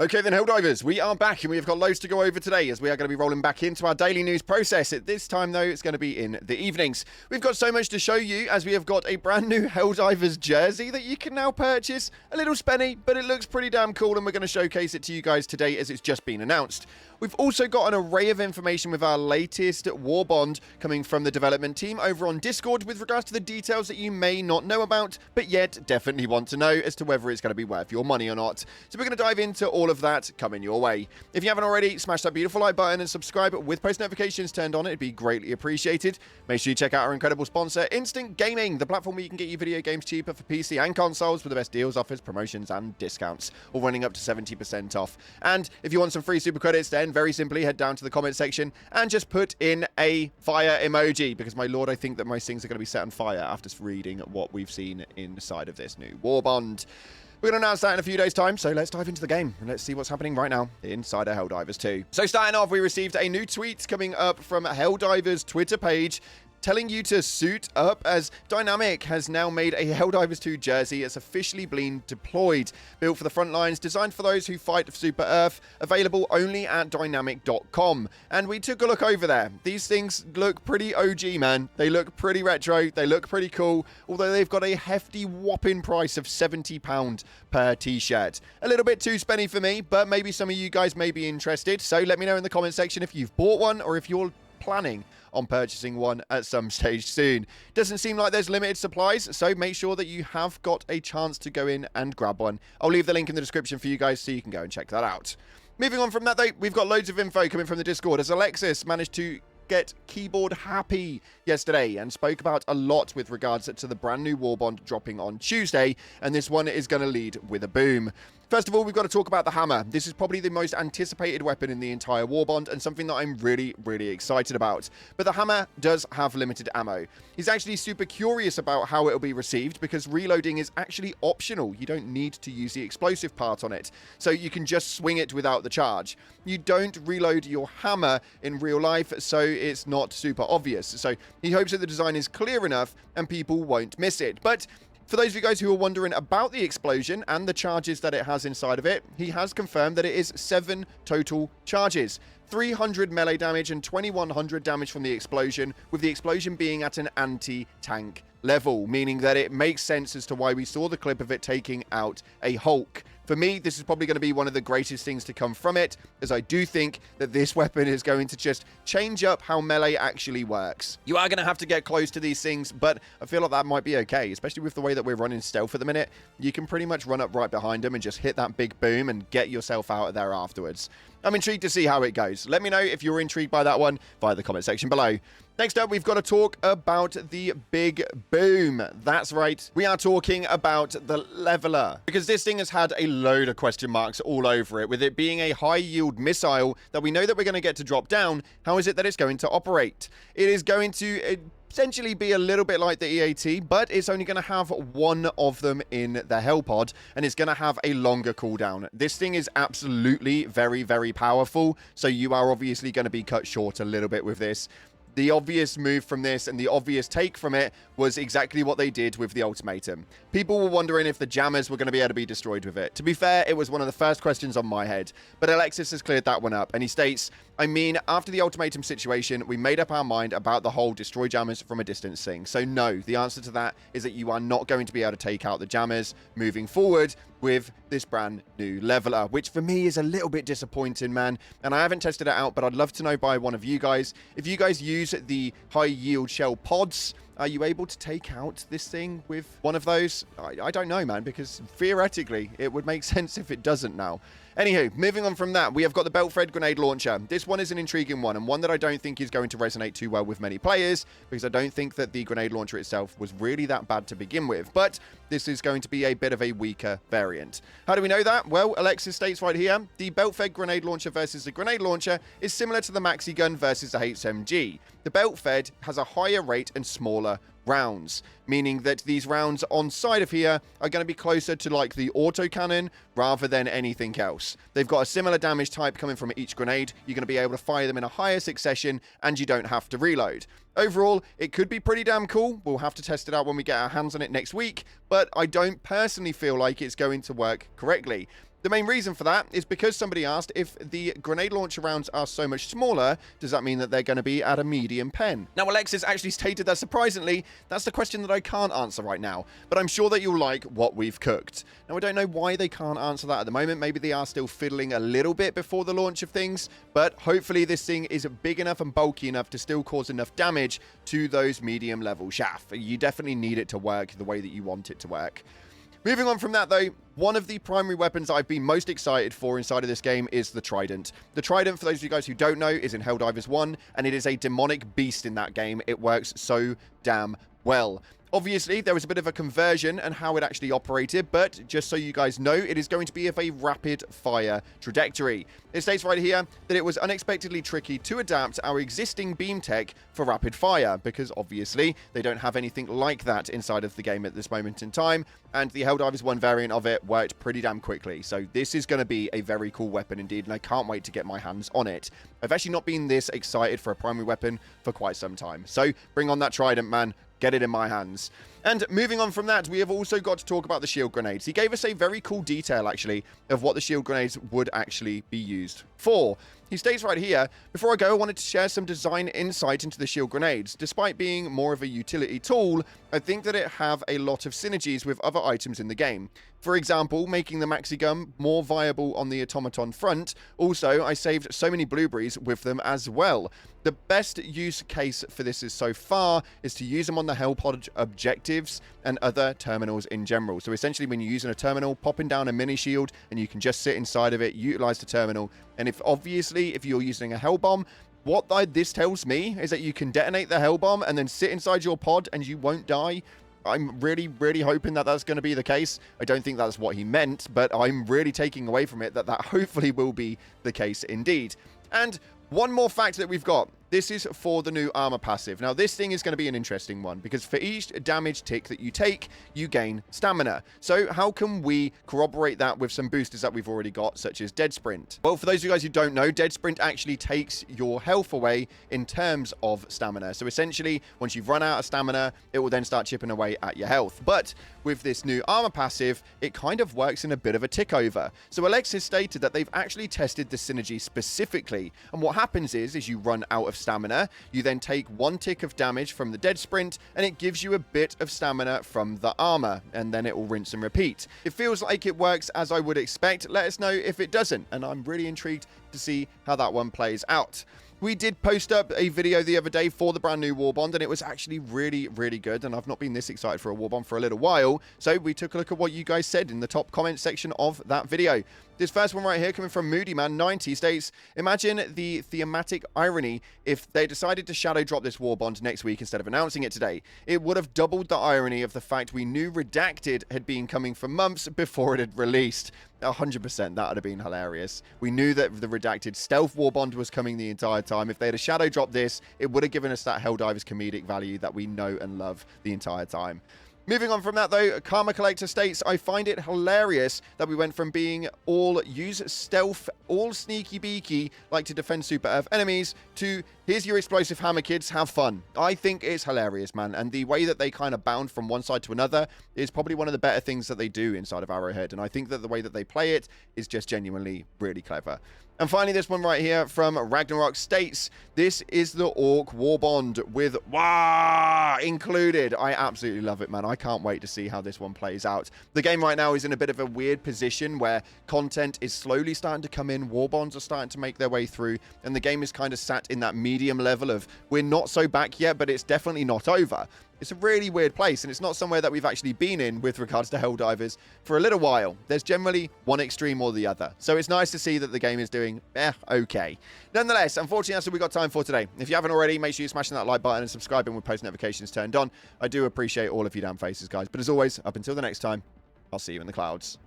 Okay then, Helldivers, we are back and we have got loads to go over today as we are going to be rolling back into our daily news process. At this time though, it's going to be in the evenings. We've got so much to show you as we have got a brand new Helldivers jersey that you can now purchase. A little spenny, but it looks pretty damn cool and we're going to showcase it to you guys today as it's just been announced. We've also got an array of information with our latest Warbond coming from the development team over on Discord with regards to the details that you may not know about, but yet definitely want to know as to whether it's going to be worth your money or not. So we're going to dive into all of that coming your way. If you haven't already, smash that beautiful like button and subscribe with post notifications turned on. It'd be greatly appreciated. Make sure you check out our incredible sponsor, Instant Gaming, the platform where you can get your video games cheaper for PC and consoles with the best deals, offers, promotions, and discounts, all running up to 70% off. And if you want some free super credits, then very simply head down to the comment section and just put in a fire emoji, because my lord, I think that most things are going to be set on fire after reading what we've seen inside of this new Warbond. We're going to announce that in a few days' time, so let's dive into the game and let's see what's happening right now inside of Helldivers 2. So starting off, we received a new tweet coming up from Helldivers' Twitter page telling you to suit up as Dynamic has now made a Helldivers 2 jersey. It's officially been deployed. Built for the front lines, designed for those who fight for Super Earth, available only at dynamic.com. And we took a look over there. These things look pretty OG, man. They look pretty retro. They look pretty cool, although they've got a hefty whopping price of £70 per t-shirt. A little bit too spenny for me, but maybe some of you guys may be interested. So let me know in the comment section if you've bought one or if you're planning on purchasing one at some stage soon. Doesn't seem like there's limited supplies, so make sure that you have got a chance to go in and grab one. I'll leave the link in the description for you guys so you can go and check that out. Moving on from that though, we've got loads of info coming from the Discord as Alexis managed to get keyboard happy yesterday and spoke about a lot with regards to the brand new Warbond dropping on Tuesday, and this one is going to lead with a boom. First of all, we've got to talk about the hammer. This is probably the most anticipated weapon in the entire Warbond and something that I'm really excited about. But the hammer does have limited ammo. He's actually super curious about how it'll be received because reloading is actually optional. You don't need to use the explosive part on it, so you can just swing it without the charge. You don't reload your hammer in real life, so it's not super obvious. So he hopes that the design is clear enough and people won't miss it. But for those of you guys who are wondering about the explosion and the charges that it has inside of it, he has confirmed that it is 7 total charges. 300 melee damage and 2100 damage from the explosion, with the explosion being at an anti-tank level, meaning that it makes sense as to why we saw the clip of it taking out a Hulk. For me, this is probably going to be one of the greatest things to come from it, as I do think that this weapon is going to just change up how melee actually works. You are going to have to get close to these things, but I feel like that might be okay, especially with the way that we're running stealth at the minute. You can pretty much run up right behind them and just hit that big boom and get yourself out of there afterwards. I'm intrigued to see how it goes. Let me know if you're intrigued by that one via the comment section below. Next up, we've got to talk about the big boom. That's right. We are talking about the leveler, because this thing has had a load of question marks all over it, with it being a high-yield missile that we know that we're going to get to drop down. How is it that it's going to operate? It is going to essentially be a little bit like the EAT, but it's only going to have one of them in the Hell Pod, and it's going to have a longer cooldown. This thing is absolutely very powerful, so you are obviously going to be cut short a little bit with this. The obvious move from this and the obvious take from it was exactly what they did with the ultimatum. People were wondering if the jammers were going to be able to be destroyed with it. To be fair, it was one of the first questions on my head, but Alexis has cleared that one up, and he states, I mean, after the ultimatum situation, we made up our mind about the whole destroy jammers from a distance thing. So no, the answer to that is that you are not going to be able to take out the jammers moving forward with this brand new leveler, which for me is a little bit disappointing, man. And I haven't tested it out, but I'd love to know by one of you guys, if you guys use the high yield shell pods, are you able to take out this thing with one of those? I don't know, man, because theoretically it would make sense if it doesn't now. Anywho, moving on from that, we have got the belt-fed grenade launcher. This one is an intriguing one, and one that I don't think is going to resonate too well with many players, because I don't think that the grenade launcher itself was really that bad to begin with. But this is going to be a bit of a weaker variant. How do we know that? Well, Alexis states right here, the belt-fed grenade launcher versus the grenade launcher is similar to the maxi gun versus the HMG. The belt-fed has a higher rate and smaller rounds, meaning that these rounds on side of here are going to be closer to like the autocannon rather than anything else. They've got a similar damage type coming from each grenade. You're going to be able to fire them in a higher succession and you don't have to reload. Overall, it could be pretty damn cool. We'll have to test it out when we get our hands on it next week, but I don't personally feel like it's going to work correctly. The main reason for that is because somebody asked if the grenade launcher rounds are so much smaller, does that mean that they're going to be at a medium pen? Now, Alexis actually stated that surprisingly, that's the question that I can't answer right now, but I'm sure that you'll like what we've cooked. Now, I don't know why they can't answer that at the moment. Maybe they are still fiddling a little bit before the launch of things, but hopefully this thing is big enough and bulky enough to still cause enough damage to those medium level shaft. You definitely need it to work the way that you want it to work. Moving on from that, though, one of the primary weapons I've been most excited for inside of this game is the Trident. The Trident, for those of you guys who don't know, is in Helldivers 1, and it is a demonic beast in that game. It works so damn well. Obviously, there was a bit of a conversion and how it actually operated, but just so you guys know, it is going to be of a rapid fire trajectory. It states right here that it was unexpectedly tricky to adapt our existing beam tech for rapid fire, because obviously they don't have anything like that inside of the game at this moment in time, and the Helldivers 1 variant of it worked pretty damn quickly. So this is going to be a very cool weapon indeed, and I can't wait to get my hands on it. I've actually not been this excited for a primary weapon for quite some time. So bring on that Trident, man. Get it in my hands. And moving on from that, we have also got to talk about the shield grenades. He gave us a very cool detail, actually, of what the shield grenades would actually be used for. He states right here, before I go, I wanted to share some design insight into the shield grenades. Despite being more of a utility tool, I think that it have a lot of synergies with other items in the game. For example, making the maxi gun more viable on the automaton front. Also, I saved so many blueberries with them as well. The best use case for this is so far is to use them on the Hellpod objectives and other terminals in general. So essentially, when you're using a terminal, popping down a mini shield, and you can just sit inside of it, utilize the terminal. And if you're using a hell bomb, what this tells me is that you can detonate the hell bomb and then sit inside your pod and you won't die. I'm really, really hoping that that's going to be the case. I don't think that's what he meant, but I'm really taking away from it that hopefully will be the case indeed. And one more fact that we've got. This is for the new armor passive. Now, this thing is going to be an interesting one because for each damage tick that you take, you gain stamina. So how can we corroborate that with some boosters that we've already got, such as Dead Sprint? Well, for those of you guys who don't know, Dead Sprint actually takes your health away in terms of stamina. So essentially, once you've run out of stamina, it will then start chipping away at your health. But with this new armor passive, it kind of works in a bit of a tick over. So Alexis stated that they've actually tested the synergy specifically. And what happens is you run out of stamina, you then take 1 tick of damage from the Dead Sprint, and it gives you a bit of stamina from the armor, and then it will rinse and repeat. It feels like it works as I would expect. Let us know if it doesn't, and I'm really intrigued to see how that one plays out. We did post up a video the other day for the brand new Warbond, and it was actually really, really good, and I've not been this excited for a Warbond for a little while, so we took a look at what you guys said in the top comment section of that video. This first one right here, coming from MoodyMan90, states, imagine the thematic irony if they decided to shadow drop this Warbond next week instead of announcing it today. It would have doubled the irony of the fact we knew Redacted had been coming for months before it had released. 100%, that would have been hilarious. We knew that the Redacted stealth Warbond was coming the entire time. If they had a shadow dropped this, it would have given us that Helldivers comedic value that we know and love the entire time. Moving on from that, though, Karma Collector states, I find it hilarious that we went from being all use stealth, all sneaky beaky, like to defend Super Earth enemies, to here's your explosive hammer, kids, have fun. I think it's hilarious, man, and the way that they kind of bound from one side to another is probably one of the better things that they do inside of Arrowhead, and I think that the way that they play it is just genuinely really clever. And finally, this one right here from Ragnarok states, this is the Orc Warbond with Wah included. I absolutely love it, man. I can't wait to see how this one plays out. The game right now is in a bit of a weird position where content is slowly starting to come in, Warbonds are starting to make their way through, and the game is kind of sat in that medium level of we're not so back yet, but it's definitely not over. It's a really weird place, and it's not somewhere that we've actually been in with regards to Helldivers for a little while. There's generally one extreme or the other. So it's nice to see that the game is doing, okay. Nonetheless, unfortunately, that's all we've got time for today. If you haven't already, make sure you're smashing that like button and subscribing with post notifications turned on. I do appreciate all of you damn faces, guys. But as always, up until the next time, I'll see you in the clouds.